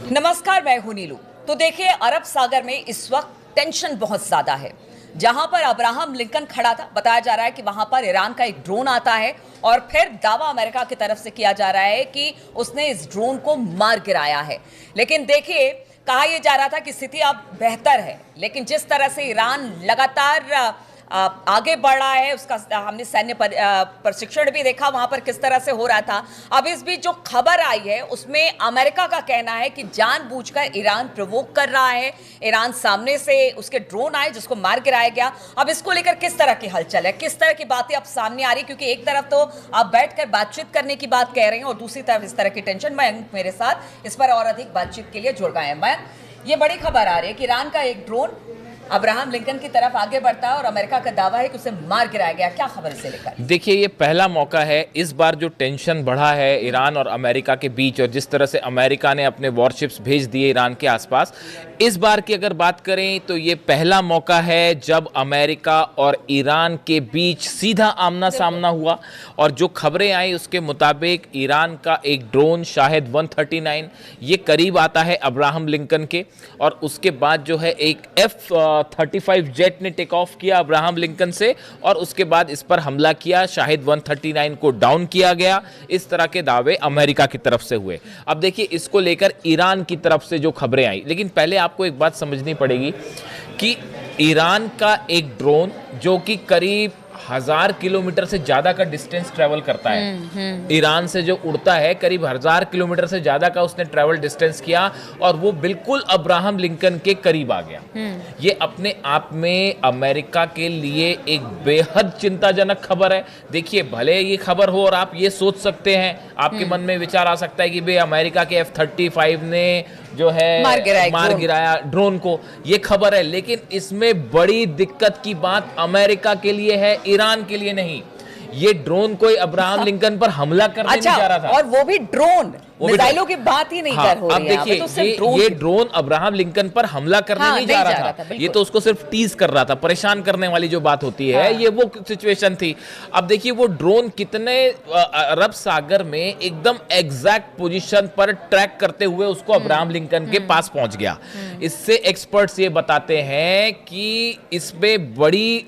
नमस्कार, मैं हूं नीलू। तो देखिए, अरब सागर में इस वक्त टेंशन बहुत ज्यादा है। जहां पर अब्राहम लिंकन खड़ा था, बताया जा रहा है कि वहां पर ईरान का एक ड्रोन आता है और फिर दावा अमेरिका की तरफ से किया जा रहा है कि उसने इस ड्रोन को मार गिराया है। लेकिन देखिए, कहा यह जा रहा था कि स्थिति अब बेहतर है, लेकिन जिस तरह से ईरान लगातार आगे बढ़ रहा है, उसका हमने सैन्य प्रशिक्षण भी देखा वहां पर किस तरह से हो रहा था। अब इस बीच जो खबर आई है उसमें अमेरिका का कहना है कि जानबूझकर ईरान प्रोवोक कर रहा है, ईरान सामने से उसके ड्रोन आए जिसको मार गिराया गया। अब इसको लेकर किस तरह की हलचल है, किस तरह की बातें अब सामने आ रही, क्योंकि एक तरफ तो आप बैठकर बातचीत करने की बात कह रहे हैं और दूसरी तरफ इस तरह की टेंशन। मयंक मेरे साथ इस पर और अधिक बातचीत के लिए जुड़ गए हैं। मयंक, ये बड़ी खबर आ रही है कि ईरान का एक ड्रोन अब्राहम लिंकन की तरफ आगे बढ़ता है और अमेरिका का दावा है कि उसे मार गिराया गया। क्या खबर इसे लेकर? देखिए, ये पहला मौका है। इस बार जो टेंशन बढ़ा है ईरान और अमेरिका के बीच, और जिस तरह से अमेरिका ने अपने वॉरशिप्स भेज दिए ईरान के आसपास, इस बार की अगर बात करें तो ये पहला मौका है जब अमेरिका और ईरान के बीच सीधा आमना सामना हुआ। और जो खबरें आई उसके मुताबिक ईरान का एक ड्रोन शाहिद 139 ये करीब आता है अब्राहम लिंकन के, और उसके बाद जो है एक F-35 जेट ने टेक ऑफ किया अब्राहम लिंकन से, और उसके बाद इस पर हमला किया। शाहिद 139 को डाउन किया गया। इस तरह के दावे अमेरिका की तरफ से हुए। अब देखिए, इसको लेकर ईरान की तरफ से जो खबरें आई, लेकिन पहले आपको एक बात समझनी पड़ेगी कि ईरान का एक ड्रोन जो कि करीब 1000 किलोमीटर से ज्यादा का डिस्टेंस ट्रेवल करता है, ईरान से जो उड़ता है करीब 1000 किलोमीटर से ज्यादा का उसने ट्रेवल डिस्टेंस किया, और वो बिल्कुल अब्राहम लिंकन के करीब आ गया। ये अपने आप में अमेरिका के लिए एक बेहद चिंताजनक खबर है। देखिए, भले ये खबर हो और आप ये सोच सकते हैं, आपके मन में विचार आ सकता है कि भाई अमेरिका के F-35 ने जो है मार गिराया ड्रोन को, ये खबर है। लेकिन इसमें बड़ी दिक्कत की बात अमेरिका के लिए है, ईरान के लिए नहीं। ये ड्रोन कोई अब्राहम लिंकन पर हमला करने नहीं जा रहा था, और वो भी ड्रोन, मिसाइलों की बात ही नहीं कर हो रही है। अब देखिए, ये ड्रोन अब्राहम लिंकन पर हमला करने नहीं जा रहा था। ये तो उसको सिर्फ टीज कर रहा था, परेशान करने वाली जो बात होती है, ये वो सिचुएशन थी। अब देखिए, वो ड्रोन कितने अरब सागर में एकदम एग्जैक्ट पोजीशन पर ट्रैक करते हुए उसको अब्राहम लिंकन के पास पहुंच गया। इससे एक्सपर्ट्स ये बताते हैं कि इसमें बड़ी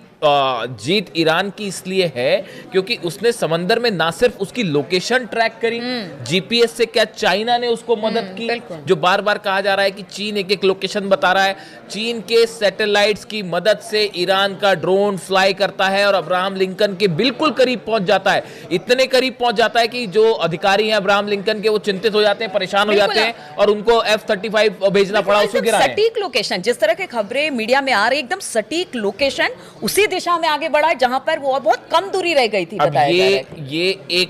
जीत ईरान की इसलिए है क्योंकि उसने समंदर में ना सिर्फ उसकी लोकेशन ट्रैक करी, जीपीएस से क्या चाइना ने उसको मदद की, जो बार बार कहा जा रहा है कि चीन एक एक लोकेशन बता रहा है। चीन के सैटेलाइट्स की मदद से ईरान का ड्रोन फ्लाई करता है और अब्राहम लिंकन के बिल्कुल करीब पहुंच जाता है। इतने करीब पहुंच जाता है कि जो अधिकारी हैं अब्राहम लिंकन के, वो चिंतित हो जाते हैं, परेशान हो जाते हैं, और उनको F-35 भेजना पड़ा उसको गिराने। सटीक लोकेशन, जिस तरह की खबरें मीडिया में आ रही, एकदम सटीक लोकेशन, उसी दिशा में आगे बढ़ा है जहां पर वो बहुत कम दूरी रह गई थी। अब ये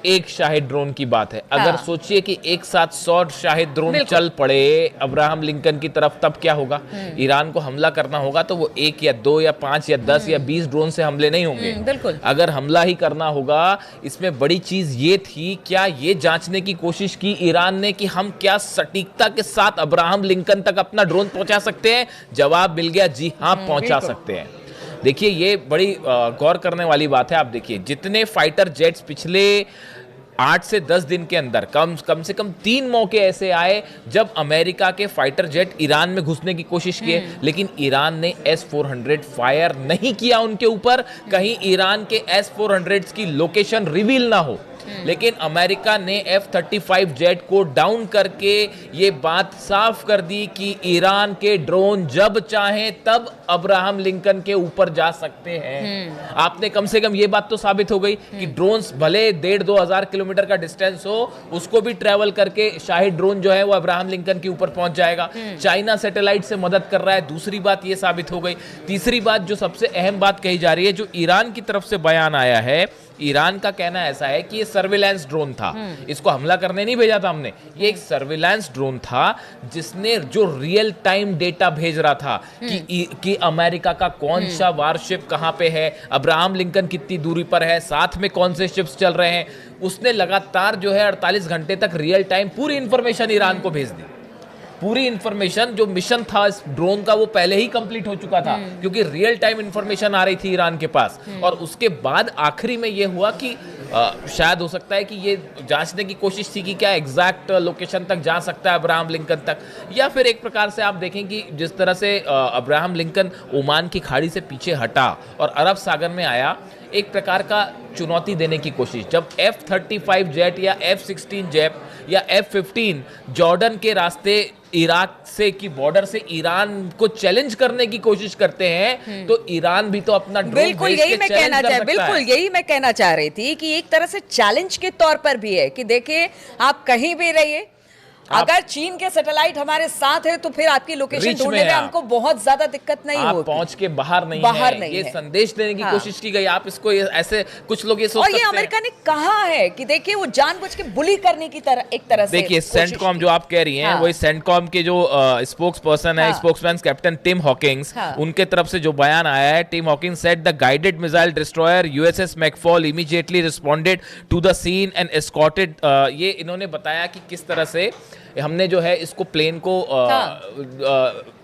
एक शाहिद ड्रोन की बात है। अगर सोचिए कि एक साथ 100 शाहिद ड्रोन चल पड़े अब्राहम लिंकन की तरफ, तब क्या होगा? ईरान को हमला करना होगा तो वो 1 या 2 या 5 या 10 या 20 ड्रोन से हमले नहीं होंगे। बिल्कुल, अगर हमला ही करना होगा। इसमें बड़ी चीज ये थी, क्या ये जांचने की कोशिश की ईरान ने कि हम क्या सटीकता के साथ अब्राहम लिंकन तक अपना ड्रोन पहुंचा सकते हैं? जवाब मिल गया, जी हाँ, पहुंचा सकते हैं। देखिए, ये बड़ी गौर करने वाली बात है। आप देखिए, जितने फाइटर जेट्स पिछले 8 से 10 दिन के अंदर कम से कम 3 मौके ऐसे आए जब अमेरिका के फाइटर जेट ईरान में घुसने की कोशिश किए, लेकिन ईरान ने S-400 फायर नहीं किया उनके ऊपर, कहीं ईरान के S-400 की लोकेशन रिवील ना हो। लेकिन अमेरिका ने F-35 जेट को डाउन करके ये बात साफ कर दी कि ईरान के ड्रोन जब चाहें तब अब्राहम लिंकन के ऊपर जा सकते हैं। आपने कम से कम ये बात तो साबित हो गई कि ड्रोन्स भले 1,500-2 हजार किलोमीटर का डिस्टेंस हो, उसको भी ट्रेवल करके शाहिद ड्रोन जो है वो अब्राहम लिंकन के ऊपर पहुंच जाएगा। चाइना सैटेलाइट से मदद कर रहा है, दूसरी बात ये साबित हो गई। तीसरी बात, जो सबसे अहम बात कही जा रही है, जो ईरान की तरफ से बयान आया है, ईरान का कहना ऐसा है कि ये सर्विलांस ड्रोन था, इसको हमला करने नहीं भेजा था हमने। ये एक ड्रोन था जिसने जो रियल टाइम डेटा भेज रहा था कि अमेरिका का कौन सा वारशिप कहां पे है, अब्राहम लिंकन कितनी दूरी पर है, साथ में कौन से शिप्स चल रहे हैं। उसने लगातार जो है 48 घंटे तक रियल टाइम पूरी इंफॉर्मेशन ईरान को भेज दी। पूरी इंफॉर्मेशन, जो मिशन था इस ड्रोन का, वो पहले ही कंप्लीट हो चुका था, क्योंकि रियल टाइम इंफॉर्मेशन आ रही थी ईरान के पास। और उसके बाद आखिरी में यह हुआ कि शायद हो सकता है कि ये जांचने की कोशिश थी कि क्या एग्जैक्ट लोकेशन तक जा सकता है अब्राहम लिंकन तक, या फिर एक प्रकार से आप देखें कि जिस तरह से अब्राहम लिंकन ओमान की खाड़ी से पीछे हटा और अरब सागर में आया, एक प्रकार का चुनौती देने की कोशिश। जब F-35 जेट या F-16 जेट या F-15 जॉर्डन के रास्ते इराक से की बॉर्डर से ईरान को चैलेंज करने की कोशिश करते हैं, तो ईरान भी तो अपना ड्रोन बिल्कुल यही मैं कहना चाह बिल्कुल यही मैं कहना चाह रही थी कि एक तरह से चैलेंज के तौर पर भी है कि देखिए आप कहीं भी रहिए, अगर चीन के सैटेलाइट हमारे साथ है तो फिर आपकी लोकेशन ढूंढने में हमको बहुत ज्यादा दिक्कत नहीं होगी। आप पहुंच के बाहर नहीं ये संदेश देने की कोशिश की गई। आप इसको ऐसे कुछ लोग ये सोच सकते हैं, और ये अमेरिका ने कहा है कि देखिए वो जानबूझ के बुली करने की तरह एक तरह से देखिए सेंटकॉम जो आप कह रही हैं वही सेंटकॉम के जो स्पोक्स पर्सन है, स्पोक्समैन कैप्टन टिम हॉकिंस, उनके तरफ से जो बयान आया है, Tim Hawkins said the guided missile destroyer USS McFaul immediately responded to the scene and escorted. ये इन्होंने बताया कि किस तरह से हमने जो है इसको प्लेन को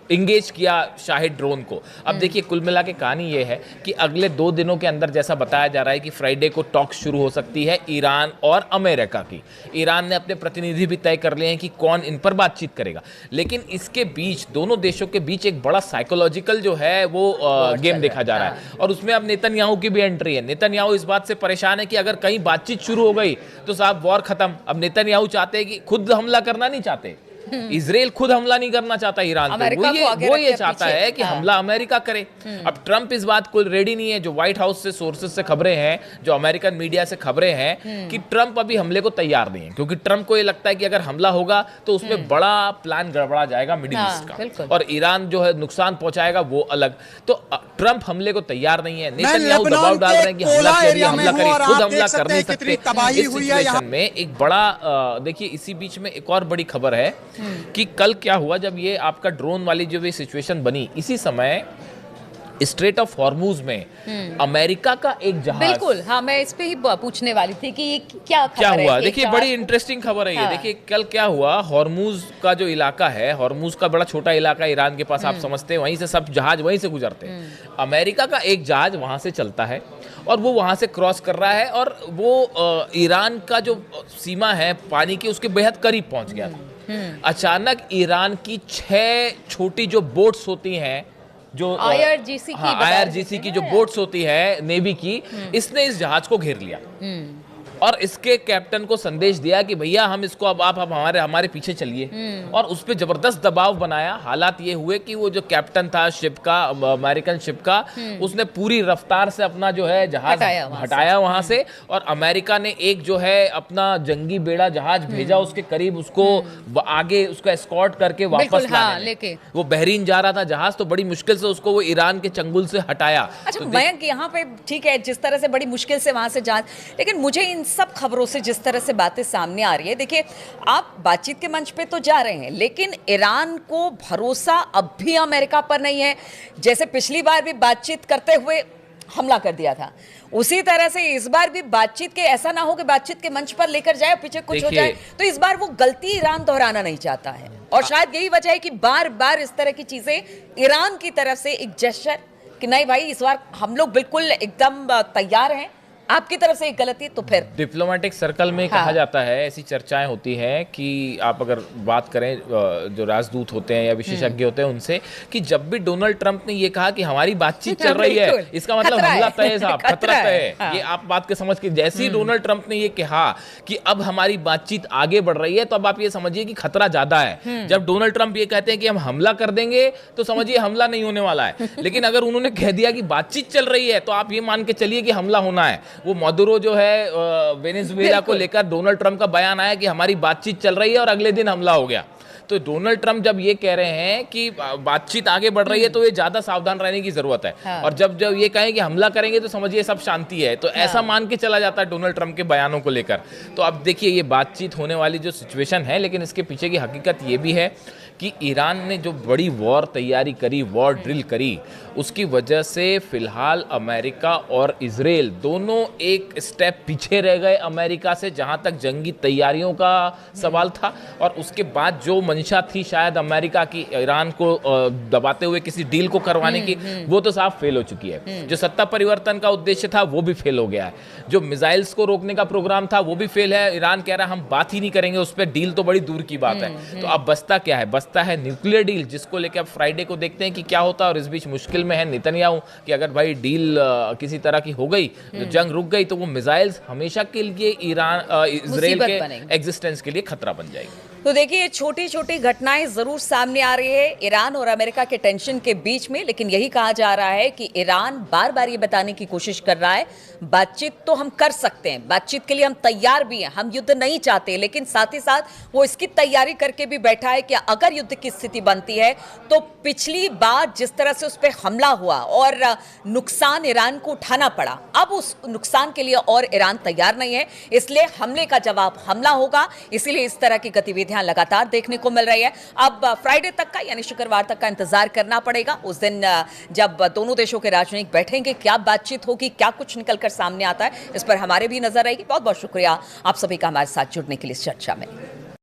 इंगेज किया शाहिद ड्रोन को। अब देखिए कुल मिला के कहानी ये है कि अगले 2 दिनों के अंदर जैसा बताया जा रहा है कि फ्राइडे को टॉक शुरू हो सकती है ईरान और अमेरिका की। ईरान ने अपने प्रतिनिधि भी तय कर लिए हैं कि कौन इन पर बातचीत करेगा, लेकिन इसके बीच दोनों देशों के बीच एक बड़ा साइकोलॉजिकल जो है वो गेम देखा जा रहा है, और उसमें अब नेतन्याहू की भी एंट्री है। नेतन्याहू इस बात से परेशान है कि अगर कहीं बातचीत शुरू हो गई तो साहब वॉर खत्म। अब नेतन्याहू चाहते हैं कि खुद हमला करना नहीं चाहते, इजराइल खुद हमला नहीं करना चाहता ईरान पे, वो ये चाहता है कि हमला अमेरिका करे। अब ट्रंप इस बात को रेडी नहीं है। जो व्हाइट हाउस से सोर्सेस से खबरें हैं, जो अमेरिकन मीडिया से खबरें हैं कि ट्रंप अभी हमले को तैयार नहीं है, क्योंकि ट्रंप को ये लगता है कि अगर हमला होगा तो उसमें बड़ा प्लान गड़बड़ा जाएगा मिडिल ईस्ट का, और ईरान जो है नुकसान पहुंचाएगा वो अलग। तो ट्रंप हमले को तैयार नहीं है। नेतन्याहू दबाव डाल रहे हैं कि हमला करिए, हमला करिए, खुद हमला कर नहीं सकते। इस सिचुएशन में एक बड़ा देखिए, इसी बीच में एक और बड़ी खबर है कि कल क्या हुआ जब ये आपका ड्रोन वाली जो भी सिचुएशन बनी, इसी समय स्ट्रेट ऑफ हॉर्मूज में अमेरिका का एक जहाज, बिल्कुल हाँ, मैं इस पे ही पूछने वाली थी कि ये क्या हुआ। देखिए बड़ी इंटरेस्टिंग खबर है ये। देखिए कल क्या हुआ, हॉर्मूज का जो इलाका है, हॉर्मूज का बड़ा छोटा इलाका ईरान के पास, आप समझते हैं, वहीं से सब जहाज वहीं से गुजरते हैं। अमेरिका का एक जहाज वहां से चलता है और वो वहां से क्रॉस कर रहा है, और वो ईरान का जो सीमा है पानी की उसके बेहद करीब पहुंच गया था। अचानक ईरान की 6 छोटी जो बोट्स होती हैं, जो IRGC की जो बोट्स होती है नेवी की, इसने इस जहाज को घेर लिया और इसके कैप्टन को संदेश दिया कि भैया हम इसको अब आप हमारे पीछे चलिए, और उस पर जबरदस्त दबाव बनाया। हालात ये हुए कि वो जो कैप्टन था शिप का, अमेरिकन शिप का, उसने पूरी रफ्तार से अपना जो है जहाज हटाया वहां से, और अमेरिका ने एक जो है अपना जंगी बेड़ा जहाज भेजा उसके करीब, उसको आगे उसको एस्कॉर्ट करके वापस लेके वो बहरीन जा रहा था जहाज, तो बड़ी मुश्किल से उसको वो ईरान के चंगुल से हटाया। अच्छा मयंक, यहाँ पे ठीक है जिस तरह से बड़ी मुश्किल से वहां से जहाज, लेकिन मुझे इन सब खबरों से जिस तरह से बातें सामने आ रही है, देखिए आप बातचीत के मंच पे तो जा रहे हैं, लेकिन ईरान को भरोसा अब भी अमेरिका पर नहीं है। जैसे पिछली बार भी बातचीत करते हुए हमला कर दिया था, उसी तरह से इस बार भी बातचीत के ऐसा ना हो कि बातचीत के मंच पर लेकर जाए, पीछे कुछ हो जाए। तो इस बार वो गलती ईरान दोहराना नहीं चाहता है, और शायद यही वजह है कि बार बार इस तरह की चीजें ईरान की तरफ से एक जेस्चर कि नहीं भाई इस बार हम लोग बिल्कुल एकदम तैयार हैं, आपकी तरफ से एक गलती तो फिर डिप्लोमेटिक सर्कल में कहा जाता है, ऐसी चर्चाएं होती हैं कि आप अगर बात करें जो राजदूत होते हैं या विशेषज्ञ होते हैं उनसे, कि जब भी डोनाल्ड ट्रंप ने ये कहा कि हमारी बातचीत चल रही है, इसका मतलब हमला तय है साहब, खतरा तय है। ये आप बात के समझ के, जैसे ही डोनाल्ड ट्रंप ने ये कहा कि अब हमारी बातचीत आगे बढ़ रही है, तो अब आप ये समझिए कि खतरा ज्यादा है। जब डोनाल्ड ट्रंप ये कहते हैं कि हम हमला कर देंगे, तो समझिए हमला नहीं होने वाला है। लेकिन अगर उन्होंने कह दिया कि बातचीत चल रही है, तो आप ये मान के चलिए कि हमला होना है। वो मदुरो जो है वेनेजुएला को लेकर डोनाल्ड ट्रंप का बयान आया कि हमारी बातचीत चल रही है, और अगले दिन हमला हो गया। तो डोनाल्ड ट्रंप जब ये कह रहे हैं कि बातचीत आगे बढ़ रही है, तो ये ज्यादा सावधान रहने की जरूरत है। हाँ। और जब ये कहें कि हमला करेंगे तो समझिए सब शांति है, तो ऐसा मान के चला जाता है डोनाल्ड ट्रंप के बयानों को लेकर। तो अब देखिए ये बातचीत होने वाली जो सिचुएशन है, लेकिन इसके पीछे की हकीकत ये भी है कि ईरान ने जो बड़ी वॉर तैयारी करी, वॉर ड्रिल करी, उसकी वजह से फिलहाल अमेरिका और इजराइल दोनों एक स्टेप पीछे रह गए अमेरिका से, जहां तक जंगी तैयारियों का सवाल था। और उसके बाद जो मंशा थी शायद अमेरिका की ईरान को दबाते हुए किसी डील को करवाने की, वो तो साफ फेल हो चुकी है। जो सत्ता परिवर्तन का उद्देश्य था वो भी फेल हो गया है। जो मिसाइल्स को रोकने का प्रोग्राम था वो भी फेल है। ईरान कह रहा है हम बात ही नहीं करेंगे उस पर, डील तो बड़ी दूर की बात है। तो अब बचता क्या है? बचता है न्यूक्लियर डील, जिसको लेकर अब फ्राइडे को देखते हैं कि क्या होता है। और इस बीच मुश्किल में है नेतन्याहू कि अगर भाई डील किसी तरह की हो गई, जो जंग रुक गई, तो वो मिसाइल्स हमेशा के लिए इजराइल के एग्जिस्टेंस के लिए खतरा बन जाएगी। तो देखिए, छोटी छोटी घटनाएं जरूर सामने आ रही है ईरान और अमेरिका के टेंशन के बीच में, लेकिन यही कहा जा रहा है कि ईरान बार बार ये बताने की कोशिश कर रहा है बातचीत तो हम कर सकते हैं, बातचीत के लिए हम तैयार भी हैं, हम युद्ध नहीं चाहते, लेकिन साथ ही साथ वो इसकी तैयारी करके भी बैठा है कि अगर युद्ध की स्थिति बनती है तो पिछली बार जिस तरह से उस पर हमला हुआ और नुकसान ईरान को उठाना पड़ा, अब उस नुकसान के लिए और ईरान तैयार नहीं है, इसलिए हमले का जवाब हमला होगा। इसीलिए इस तरह की गतिविधियां लगातार देखने को मिल रही है। अब फ्राइडे तक का यानी शुक्रवार तक का इंतजार करना पड़ेगा। उस दिन जब दोनों देशों के राजनयिक बैठेंगे, क्या बातचीत होगी, क्या कुछ निकलकर सामने आता है, इस पर हमारे भी नजर रहेगी। बहुत बहुत शुक्रिया आप सभी का हमारे साथ जुड़ने के लिए इस चर्चा में।